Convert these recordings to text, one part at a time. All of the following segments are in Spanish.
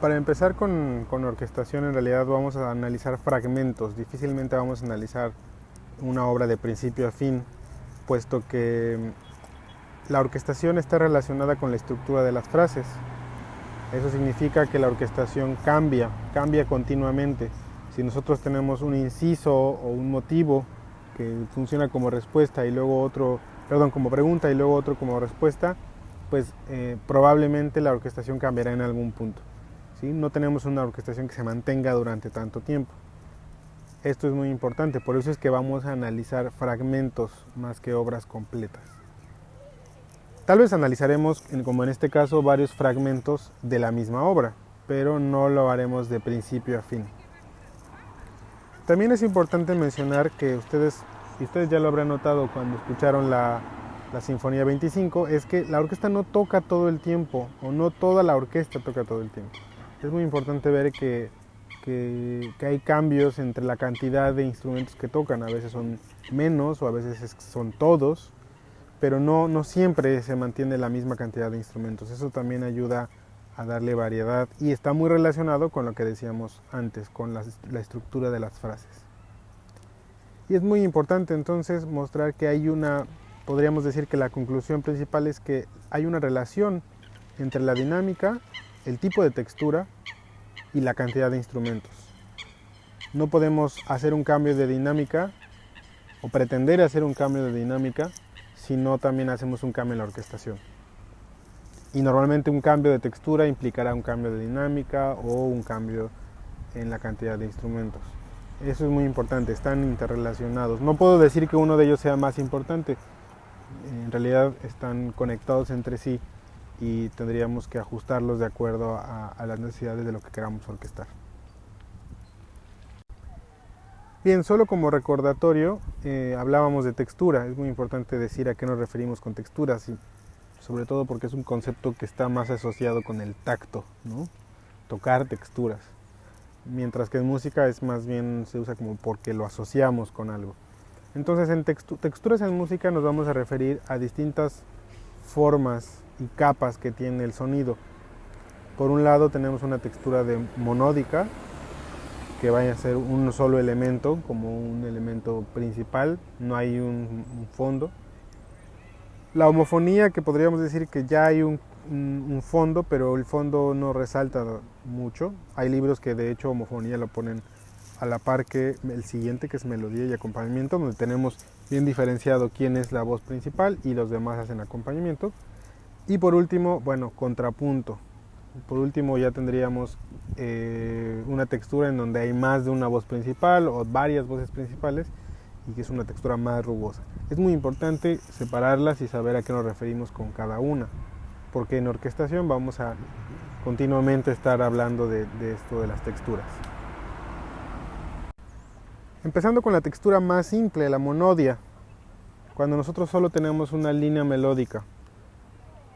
Para empezar con orquestación, en realidad vamos a analizar fragmentos, difícilmente vamos a analizar una obra de principio a fin, puesto que la orquestación está relacionada con la estructura de las frases. Eso significa que la orquestación cambia continuamente. Si nosotros tenemos un inciso o un motivo que funciona como respuesta y luego otro, perdón, como pregunta y luego otro como respuesta, pues probablemente la orquestación cambiará en algún punto. ¿Sí? No tenemos una orquestación que se mantenga durante tanto tiempo. Esto es muy importante, por eso es que vamos a analizar fragmentos más que obras completas. Tal vez analizaremos, como en este caso, varios fragmentos de la misma obra, pero no lo haremos de principio a fin. También es importante mencionar que ustedes ya lo habrán notado cuando escucharon la Sinfonía 25, es que la orquesta no toca todo el tiempo, o no toda la orquesta toca todo el tiempo. Es muy importante ver que hay cambios entre la cantidad de instrumentos que tocan, a veces son menos o a veces son todos, pero no siempre se mantiene la misma cantidad de instrumentos. Eso también ayuda a darle variedad y está muy relacionado con lo que decíamos antes, con la estructura de las frases. Y es muy importante entonces mostrar que podríamos decir que la conclusión principal es que hay una relación entre la dinámica, el tipo de textura y la cantidad de instrumentos. No podemos hacer un cambio de dinámica o pretender hacer un cambio de dinámica si no también hacemos un cambio en la orquestación. Y normalmente un cambio de textura implicará un cambio de dinámica o un cambio en la cantidad de instrumentos. Eso es muy importante, están interrelacionados. No puedo decir que uno de ellos sea más importante, en realidad están conectados entre sí y tendríamos que ajustarlos de acuerdo a las necesidades de lo que queramos orquestar. Bien, solo como recordatorio, hablábamos de textura. Es muy importante decir a qué nos referimos con texturas, y sobre todo porque es un concepto que está más asociado con el tacto, ¿no? Tocar texturas. Mientras que en música es más bien se usa como porque lo asociamos con algo. Entonces en texturas en música nos vamos a referir a distintas formas y capas que tiene el sonido. Por un lado tenemos una textura de monódica, que vaya a ser un solo elemento como un elemento principal, no hay un fondo. La homofonía, que podríamos decir que ya hay un fondo, pero el fondo no resalta mucho. Hay libros que de hecho homofonía lo ponen a la par que el siguiente, que es melodía y acompañamiento, donde tenemos bien diferenciado quién es la voz principal y los demás hacen acompañamiento. Y por último, bueno, contrapunto. Por último ya tendríamos una textura en donde hay más de una voz principal o varias voces principales y que es una textura más rugosa. Es muy importante separarlas y saber a qué nos referimos con cada una, porque en orquestación vamos a continuamente estar hablando de esto de las texturas. Empezando con la textura más simple, la monodia, cuando nosotros solo tenemos una línea melódica.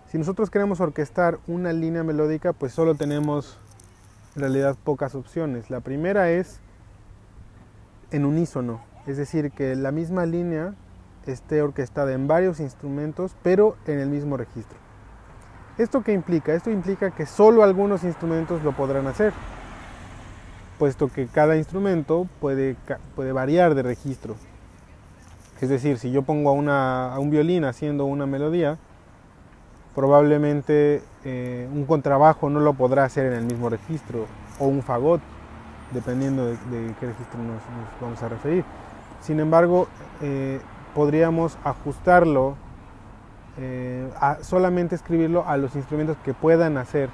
Si nosotros queremos orquestar una línea melódica, pues solo tenemos en realidad pocas opciones. La primera es en unísono, es decir, que la misma línea esté orquestada en varios instrumentos, pero en el mismo registro. ¿Esto qué implica? Esto implica que solo algunos instrumentos lo podrán hacer, puesto que cada instrumento puede variar de registro. Es decir, si yo pongo a un violín haciendo una melodía, probablemente un contrabajo no lo podrá hacer en el mismo registro, o un fagot, dependiendo de qué registro nos vamos a referir. Sin embargo, podríamos ajustarlo, solamente escribirlo a los instrumentos que puedan hacer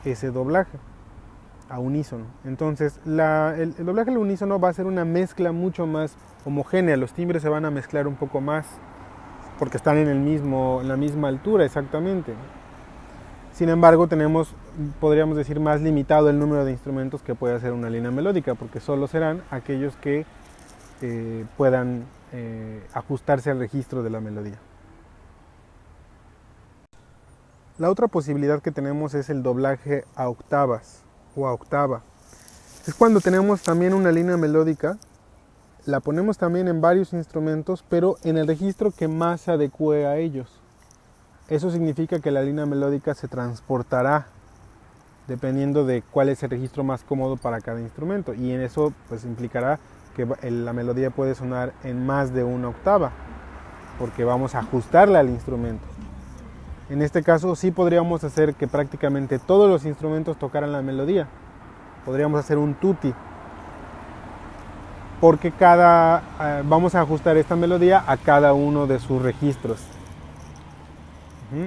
ese doblaje a unísono. Entonces, el doblaje al unísono va a ser una mezcla mucho más homogénea, los timbres se van a mezclar un poco más, porque están en la misma altura exactamente. Sin embargo, podríamos decir, más limitado el número de instrumentos que puede hacer una línea melódica, porque solo serán aquellos que puedan ajustarse al registro de la melodía. La otra posibilidad que tenemos es el doblaje a octavas o a octava. Es cuando tenemos también una línea melódica, la ponemos también en varios instrumentos, pero en el registro que más se adecue a ellos. Eso significa que la línea melódica se transportará dependiendo de cuál es el registro más cómodo para cada instrumento, y en eso pues implicará que la melodía puede sonar en más de una octava, porque vamos a ajustarla al instrumento. En este caso sí podríamos hacer que prácticamente todos los instrumentos tocaran la melodía. Podríamos hacer un tutti, porque vamos a ajustar esta melodía a cada uno de sus registros.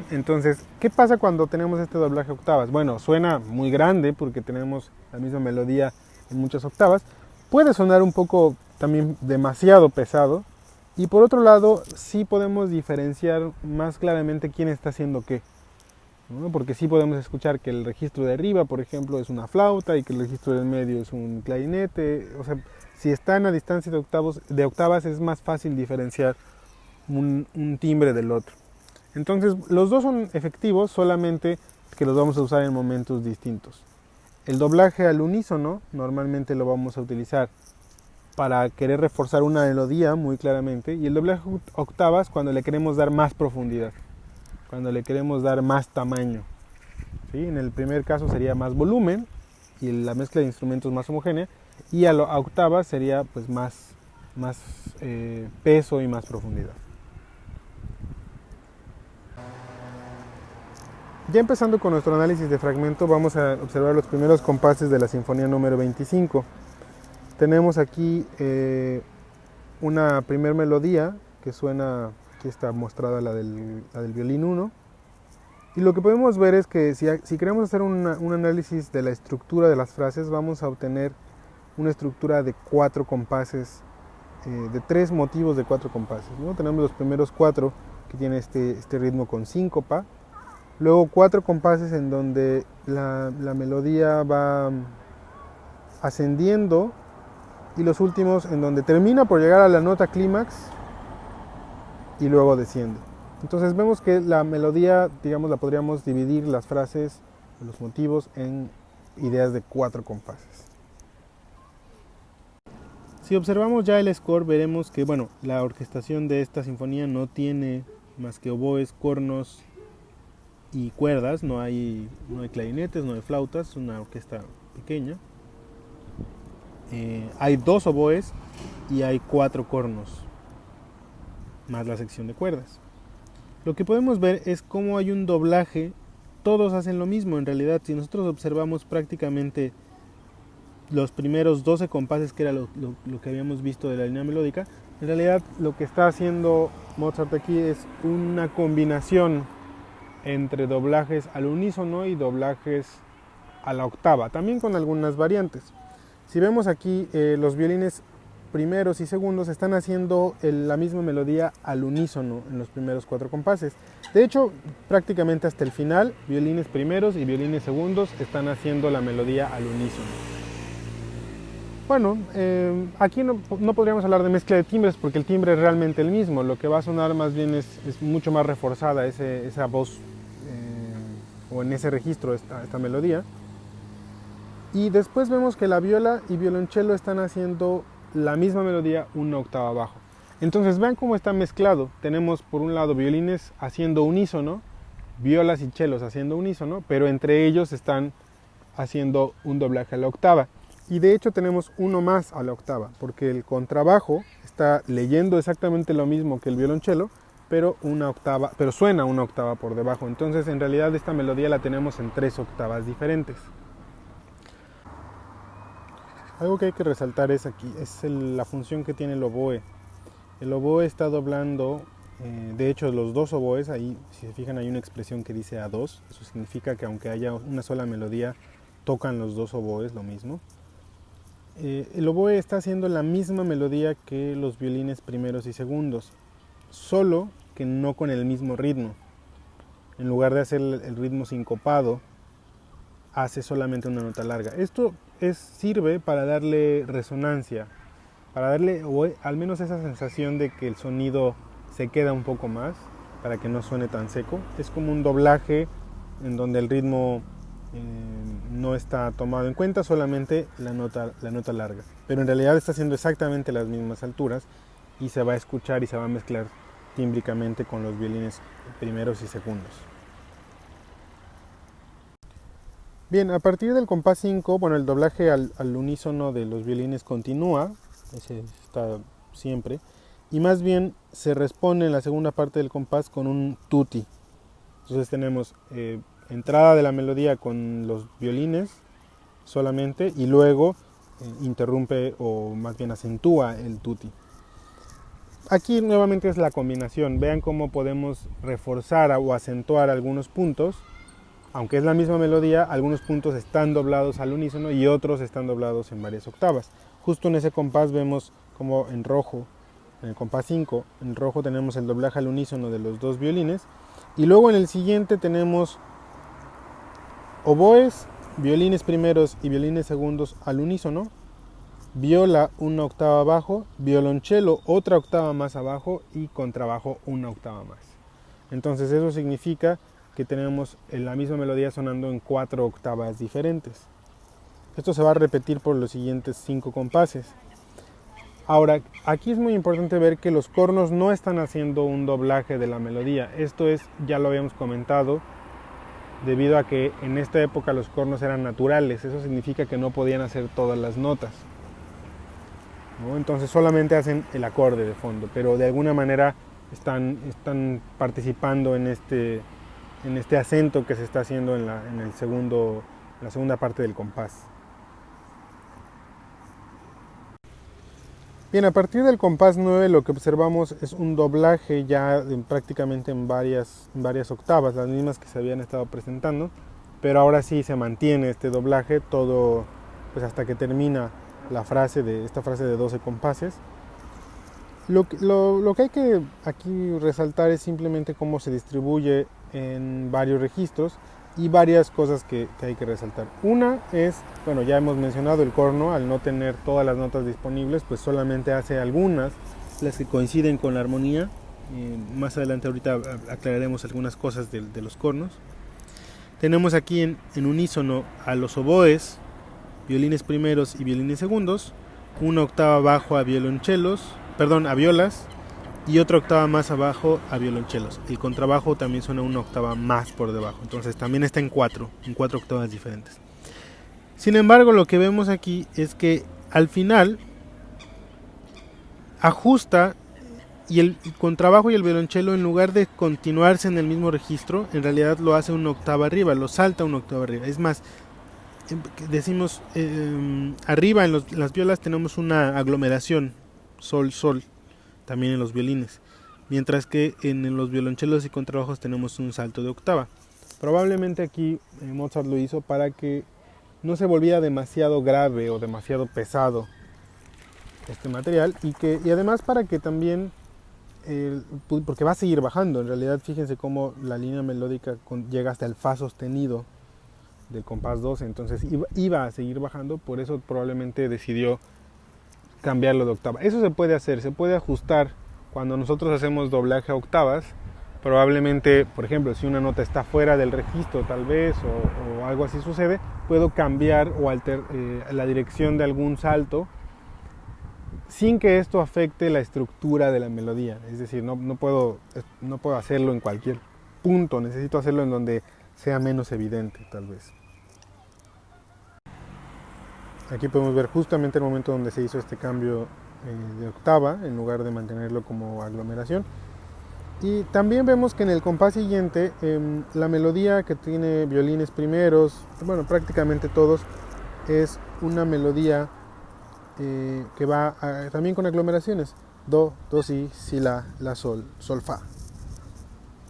Entonces, ¿qué pasa cuando tenemos este doblaje octavas? Bueno, suena muy grande porque tenemos la misma melodía en muchas octavas. Puede sonar un poco también demasiado pesado. Y por otro lado, sí podemos diferenciar más claramente quién está haciendo qué, ¿no? Porque sí podemos escuchar que el registro de arriba, por ejemplo, es una flauta y que el registro del medio es un clarinete. O sea, si están a distancia de octavas es más fácil diferenciar un timbre del otro. Entonces, los dos son efectivos, solamente que los vamos a usar en momentos distintos. El doblaje al unísono normalmente lo vamos a utilizar para querer reforzar una melodía muy claramente, y el doblaje octavas cuando le queremos dar más profundidad, cuando le queremos dar más tamaño, ¿sí? En el primer caso sería más volumen y la mezcla de instrumentos más homogénea, y a octavas sería pues más peso y más profundidad. Ya empezando con nuestro análisis de fragmento, vamos a observar los primeros compases de la sinfonía número 25. Tenemos aquí una primer melodía que suena, aquí está mostrada la del violín 1, y lo que podemos ver es que si queremos hacer un análisis de la estructura de las frases, vamos a obtener una estructura de 4 compases, de 3 motivos de 4 compases, ¿no? Tenemos los primeros 4 que tienen este ritmo con síncopa, luego 4 compases en donde la melodía va ascendiendo, y los últimos en donde termina por llegar a la nota clímax y luego desciende. Entonces vemos que la melodía, digamos, la podríamos dividir las frases, los motivos, en ideas de 4 compases. Si observamos ya el score, veremos que bueno, la orquestación de esta sinfonía no tiene más que oboes, cornos y cuerdas, no hay clarinetes, no hay flautas, es una orquesta pequeña. Hay 2 oboes y hay 4 cornos, más la sección de cuerdas. Lo que podemos ver es cómo hay un doblaje, todos hacen lo mismo en realidad. Si nosotros observamos prácticamente los primeros 12 compases, que era lo que habíamos visto de la línea melódica, en realidad lo que está haciendo Mozart aquí es una combinación entre doblajes al unísono y doblajes a la octava, también con algunas variantes. Si vemos aquí, los violines primeros y segundos están haciendo la misma melodía al unísono en los primeros 4 compases. De hecho, prácticamente hasta el final, violines primeros y violines segundos están haciendo la melodía al unísono. Bueno, aquí no podríamos hablar de mezcla de timbres porque el timbre es realmente el mismo. Lo que va a sonar más bien es mucho más reforzada esa voz, o en ese registro esta melodía. Y después vemos que la viola y violonchelo están haciendo la misma melodía una octava abajo. Entonces vean cómo está mezclado. Tenemos por un lado violines haciendo unísono, violas y chelos haciendo unísono, pero entre ellos están haciendo un doblaje a la octava. Y de hecho tenemos uno más a la octava, porque el contrabajo está leyendo exactamente lo mismo que el violonchelo, pero suena una octava por debajo. Entonces en realidad esta melodía la tenemos en 3 octavas diferentes. Algo que hay que resaltar es la función que tiene el oboe. El oboe está doblando, de hecho los 2 oboes, ahí si se fijan hay una expresión que dice A2, eso significa que aunque haya una sola melodía, tocan los 2 oboes lo mismo. El oboe está haciendo la misma melodía que los violines primeros y segundos, solo que no con el mismo ritmo. En lugar de hacer el ritmo sincopado, hace solamente una nota larga. Esto sirve para darle resonancia, para darle al menos esa sensación de que el sonido se queda un poco más, para que no suene tan seco. Es como un doblaje en donde el ritmo no está tomado en cuenta, solamente la nota larga. Pero en realidad está haciendo exactamente las mismas alturas y se va a escuchar y se va a mezclar tímbricamente con los violines primeros y segundos. Bien, a partir del compás 5, bueno, el doblaje al unísono de los violines continúa, ese está siempre, y más bien se responde en la segunda parte del compás con un tutti. Entonces tenemos entrada de la melodía con los violines solamente y luego interrumpe o más bien acentúa el tutti. Aquí nuevamente es la combinación. Vean cómo podemos reforzar o acentuar algunos puntos. Aunque es la misma melodía, algunos puntos están doblados al unísono y otros están doblados en varias octavas. Justo en ese compás vemos como en rojo, en el compás 5, en rojo tenemos el doblaje al unísono de los dos violines. Y luego en el siguiente tenemos oboes, violines primeros y violines segundos al unísono, viola una octava abajo, violonchelo otra octava más abajo y contrabajo una octava más. Entonces eso significa que tenemos la misma melodía sonando en 4 octavas diferentes. Esto se va a repetir por los siguientes 5 compases. Ahora, aquí es muy importante ver que los cornos no están haciendo un doblaje de la melodía. Esto es, ya lo habíamos comentado, debido a que en esta época los cornos eran naturales. Eso significa que no podían hacer todas las notas, ¿no? Entonces solamente hacen el acorde de fondo, pero de alguna manera están participando en este acento que se está haciendo en la segunda parte del compás. Bien, a partir del compás 9 lo que observamos es un doblaje ya prácticamente en varias octavas, las mismas que se habían estado presentando, pero ahora sí se mantiene este doblaje todo pues hasta que termina esta frase de 12 compases. Lo que hay que aquí resaltar es simplemente cómo se distribuye en varios registros y varias cosas que hay que resaltar. Una es, bueno, ya hemos mencionado el corno, al no tener todas las notas disponibles, pues solamente hace algunas, las que coinciden con la armonía. Más adelante ahorita aclararemos algunas cosas de los cornos. Tenemos aquí en unísono a los oboes, violines primeros y violines segundos, una octava abajo a violas y otra octava más abajo a violonchelos. El contrabajo también suena una octava más por debajo, entonces también está en cuatro octavas diferentes. Sin embargo, lo que vemos aquí es que al final ajusta y el contrabajo y el violonchelo, en lugar de continuarse en el mismo registro, en realidad lo hace una octava arriba, lo salta una octava arriba. Es más, decimos arriba en las violas tenemos una aglomeración sol sol, también en los violines, mientras que en los violonchelos y contrabajos tenemos un salto de octava. Probablemente aquí Mozart lo hizo para que no se volviera demasiado grave o demasiado pesado este material y además para que también porque va a seguir bajando. En realidad fíjense cómo la línea melódica llega hasta el fa sostenido del compás 12, entonces iba a seguir bajando, por eso probablemente decidió cambiarlo de octava. Eso se puede hacer, se puede ajustar cuando nosotros hacemos doblaje a octavas. Probablemente, por ejemplo, si una nota está fuera del registro tal vez o algo así sucede, puedo cambiar o la dirección de algún salto sin que esto afecte la estructura de la melodía. Es decir, no puedo hacerlo en cualquier punto, necesito hacerlo en donde sea menos evidente tal vez. Aquí podemos ver justamente el momento donde se hizo este cambio de octava en lugar de mantenerlo como aglomeración. Y también vemos que en el compás siguiente la melodía que tiene violines primeros, bueno, prácticamente todos, es una melodía que va también con aglomeraciones: do, si, la, sol, sol, fa.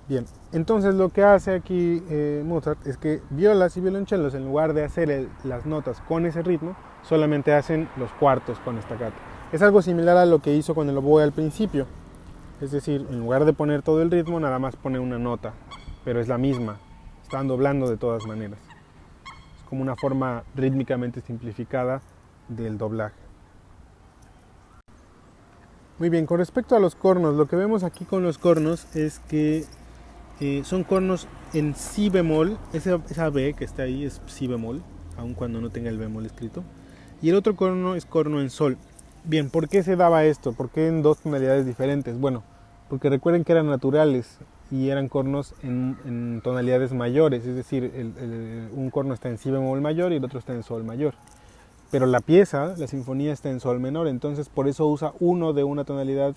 Bien, entonces lo que hace aquí Mozart es que violas y violonchelos, en lugar de hacer las notas con ese ritmo, solamente hacen los cuartos con staccato. Es algo similar a lo que hizo con el oboe al principio. Es decir, en lugar de poner todo el ritmo, nada más pone una nota, pero es la misma, están doblando de todas maneras. Es como una forma rítmicamente simplificada del doblaje. Muy bien, con respecto a los cornos, lo que vemos aquí con los cornos es que son cornos en si bemol, esa B que está ahí es si bemol, aun cuando no tenga el bemol escrito, y el otro corno es corno en sol. Bien, ¿por qué se daba esto? ¿Por qué en dos tonalidades diferentes? Bueno, porque recuerden que eran naturales. y eran cornos en tonalidades mayores, es decir, un corno está en si bemol mayor y el otro está en sol mayor. Pero la pieza, la sinfonía, está en sol menor, entonces por eso usa uno de una tonalidad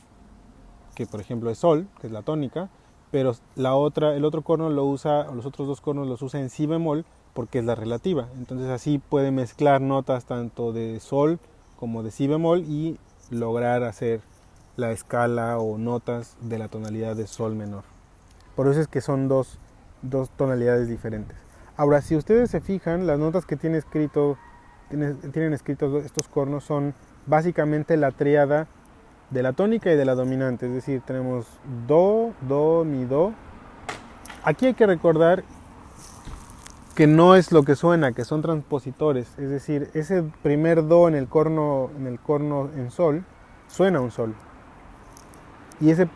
que por ejemplo es sol, que es la tónica, pero el otro corno lo usa, o los otros dos cornos los usa en si bemol porque es la relativa. Entonces así puede mezclar notas tanto de sol como de si bemol y lograr hacer la escala o notas de la tonalidad de sol menor. Por eso es que son dos tonalidades diferentes. Ahora, si ustedes se fijan, las notas que tienen escritos estos cornos son básicamente la tríada de la tónica y de la dominante, es decir, tenemos do, do, mi, do. Aquí hay que recordar que no es lo que suena, que son transpositores, es decir, ese primer do en el corno en sol suena un sol, y ese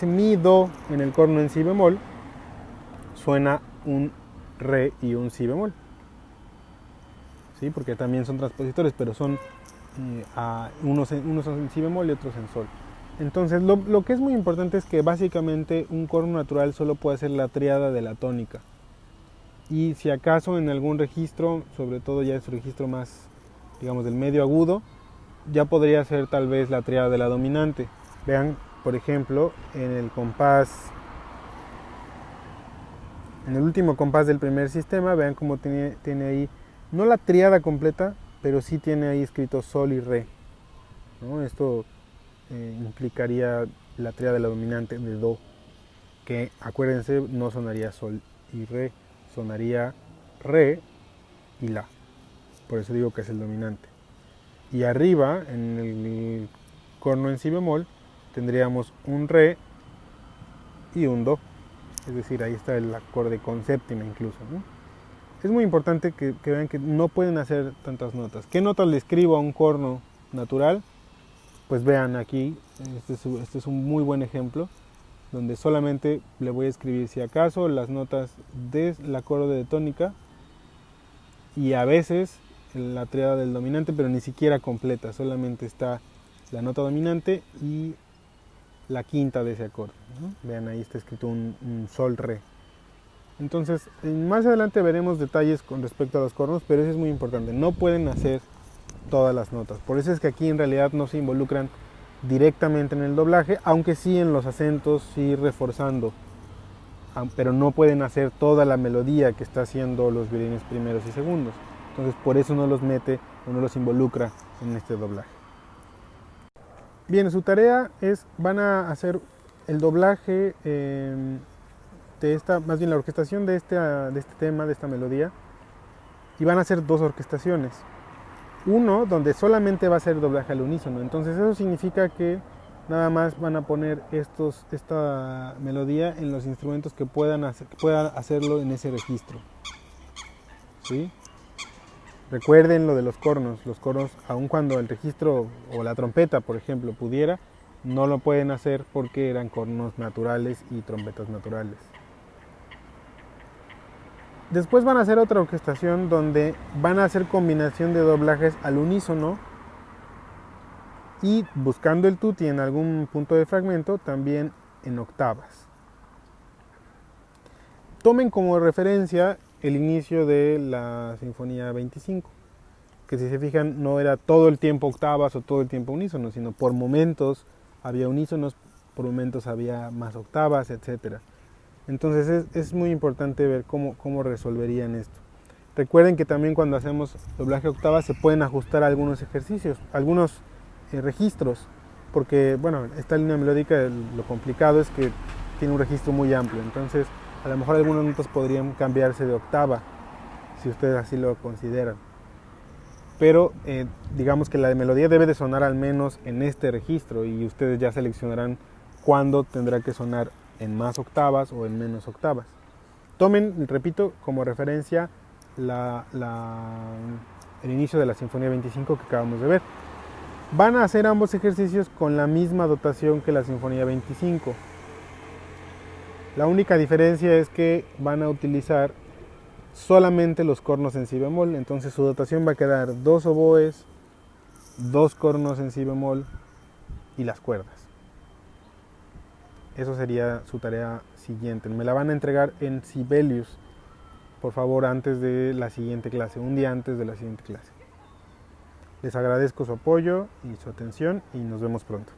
mi, do en el corno en si bemol suena un re y un si bemol, ¿sí? Porque también son transpositores, pero son unos en si bemol y otros en sol. Entonces lo que es muy importante es que básicamente un corno natural solo puede ser la tríada de la tónica, y si acaso en algún registro, sobre todo ya es registro más, digamos, del medio agudo, ya podría ser tal vez la tríada de la dominante. Vean, por ejemplo, en el último compás del primer sistema, vean cómo tiene ahí, no la tríada completa, pero sí tiene ahí escrito sol y re, ¿no? Esto implicaría la tríada de la dominante de do, que acuérdense no sonaría sol y re, sonaría re y la, por eso digo que es el dominante. Y arriba, en el corno en si bemol, tendríamos un re y un do, es decir, ahí está el acorde con séptima incluso, ¿no? Es muy importante que vean que no pueden hacer tantas notas. ¿Qué notas le escribo a un corno natural? Pues vean aquí, este es un muy buen ejemplo, donde solamente le voy a escribir si acaso las notas del acorde de tónica y a veces la tríada del dominante, pero ni siquiera completa, solamente está la nota dominante y la quinta de ese acorde, ¿no? Vean, ahí está escrito un sol re. Entonces, más adelante veremos detalles con respecto a los cornos, pero eso es muy importante, no pueden hacer todas las notas. Por eso es que aquí en realidad no se involucran directamente en el doblaje, aunque sí en los acentos, sí reforzando, pero no pueden hacer toda la melodía que está haciendo los violines primeros y segundos. Entonces por eso no los mete o no los involucra en este doblaje. Bien, su tarea van a hacer el doblaje más bien la orquestación de este tema, de esta melodía, y van a hacer dos orquestaciones. Uno donde solamente va a ser doblaje al unísono, entonces eso significa que nada más van a poner esta melodía en los instrumentos que puedan hacerlo en ese registro, ¿sí? Recuerden lo de los cornos, aun cuando el registro o la trompeta, por ejemplo, pudiera, no lo pueden hacer porque eran cornos naturales y trompetas naturales. Después van a hacer otra orquestación donde van a hacer combinación de doblajes al unísono y buscando el tutti en algún punto de fragmento también en octavas. Tomen como referencia el inicio de la Sinfonía 25, que si se fijan no era todo el tiempo octavas o todo el tiempo unísono, sino por momentos había unísonos, por momentos había más octavas, etc. Entonces es muy importante ver cómo resolverían esto. Recuerden que también cuando hacemos doblaje octavas se pueden ajustar algunos ejercicios, algunos registros, porque bueno, esta línea melódica lo complicado es que tiene un registro muy amplio, entonces a lo mejor algunas notas podrían cambiarse de octava, si ustedes así lo consideran. Pero digamos que la melodía debe de sonar al menos en este registro y ustedes ya seleccionarán cuándo tendrá que sonar en más octavas o en menos octavas. Tomen, repito, como referencia el inicio de la Sinfonía 25 que acabamos de ver. Van a hacer ambos ejercicios con la misma dotación que la Sinfonía 25. La única diferencia es que van a utilizar solamente los cornos en si bemol, entonces su dotación va a quedar 2 oboes, 2 cornos en si bemol y las cuerdas. Eso sería su tarea siguiente. Me la van a entregar en Sibelius, por favor, antes de la siguiente clase, un día antes de la siguiente clase. Les agradezco su apoyo y su atención y nos vemos pronto.